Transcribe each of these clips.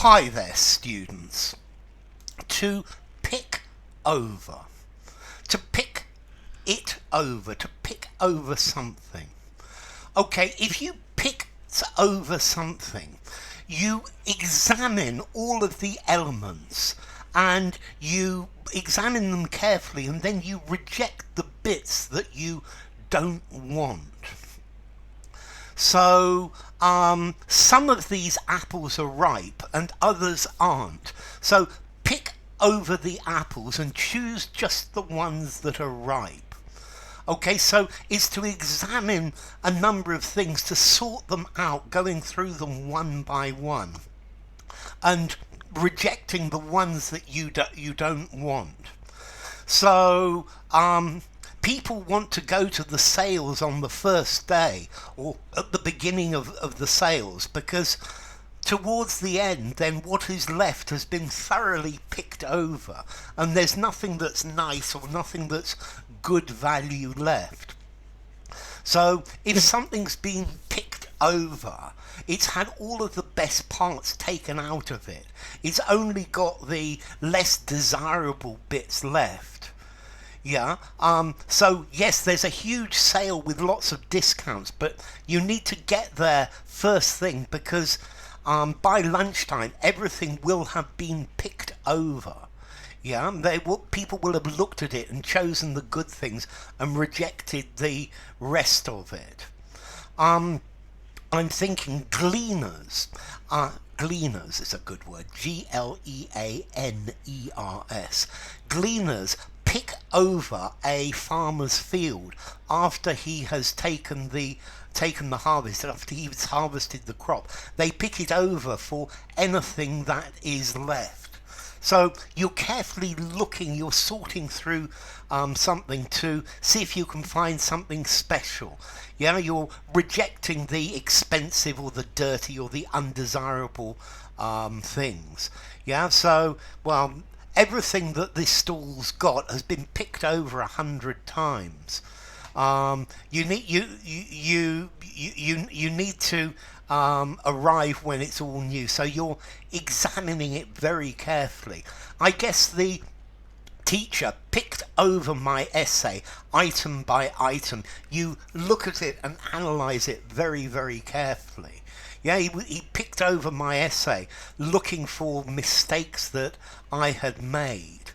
Hi there, students. To pick over. To pick it over. To pick over something. Okay, if you pick over something, you examine all of the elements and you examine them carefully, and then you reject the bits that you don't want. So some of these apples are ripe and others aren't. So pick over the apples and choose just the ones that are ripe. Okay, so it's to examine a number of things, to sort them out, going through them one by one and rejecting the ones that you don't want. So people want to go to the sales on the first day or at the beginning of the sales, because towards the end then what is left has been thoroughly picked over and there's nothing that's nice or nothing that's good value left. So if something's been picked over, it's had all of the best parts taken out of it. It's only got the less desirable bits left. Yeah, so yes, there's a huge sale with lots of discounts, but you need to get there first thing, because by lunchtime everything will have been picked over. Yeah, people will have looked at it and chosen the good things and rejected the rest of it. I'm thinking gleaners. Gleaners is a good word. Gleaners. Gleaners pick over a farmer's field after he has taken the harvest, after he's harvested the crop. They pick it over for anything that is left. So you're carefully looking, you're sorting through something to see if you can find something special. Yeah, you're rejecting the expensive or the dirty or the undesirable things. Yeah, so, well, everything that this stall's got has been picked over 100 times. You need to arrive when it's all new, so you're examining it very carefully. I guess the teacher picked over my essay item by item. You look at it and analyze it very, very carefully. Yeah, he picked over my essay looking for mistakes that I had made.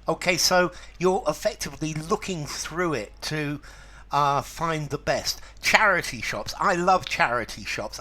Okay, so you're effectively looking through it to find the best. Charity shops. I love charity shops.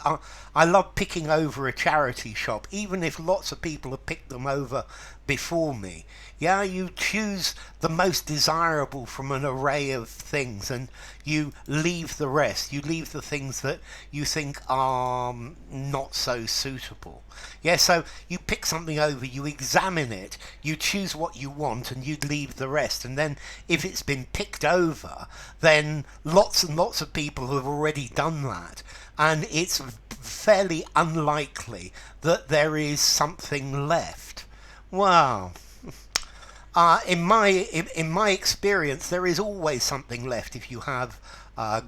I love picking over a charity shop, even if lots of people have picked them over before me. Yeah, you choose the most desirable from an array of things and you leave the rest. You leave the things that you think are not so suitable. Yeah, so you pick something over, you examine it, you choose what you want and you leave the rest. And then if it's been picked over, then lots and lots of people have already done that. And it's fairly unlikely that there is something left. Wow. In my experience, there is always something left if you have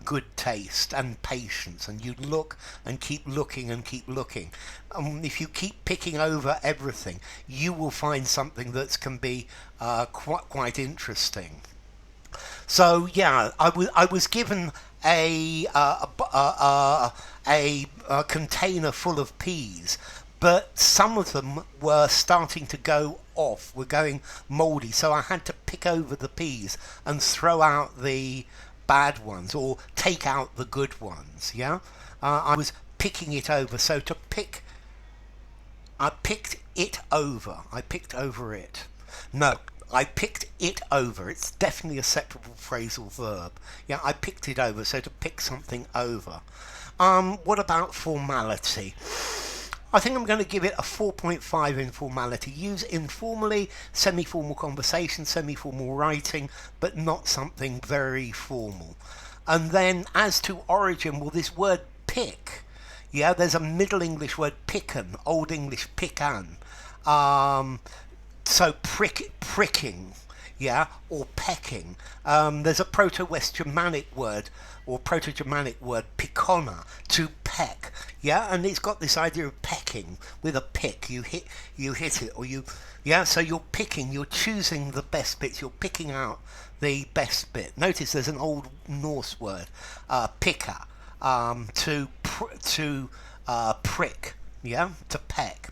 good taste and patience, and you look and keep looking and keep looking. If you keep picking over everything, you will find something that can be quite interesting. So yeah, I was given a container full of peas, but some of them were starting to go off, were going mouldy, so I had to pick over the peas and throw out the bad ones or take out the good ones. Yeah, I was picking it over, so I picked it over. I picked over it. No, I picked it over. It's definitely a separable phrasal verb. Yeah, I picked it over, so to pick something over. What about formality? I think I'm going to give it a 4.5 in formality. Use informally, semi-formal conversation, semi-formal writing, but not something very formal. And then as to origin, well, this word pick, yeah, there's a Middle English word picken, Old English pickan. So pricking. yeah, or pecking. There's a Proto-West Germanic word or Proto-Germanic word picona, to peck, yeah, and it's got this idea of pecking with a pick. You hit it, or you, yeah. So you're picking, you're choosing the best bits. You're picking out the best bit. Notice there's an old Norse word, picker, to prick, yeah, to peck.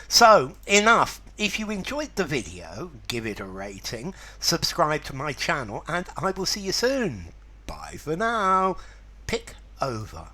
So, enough. If you enjoyed the video, give it a rating, subscribe to my channel, and I will see you soon. Bye for now. Pick over.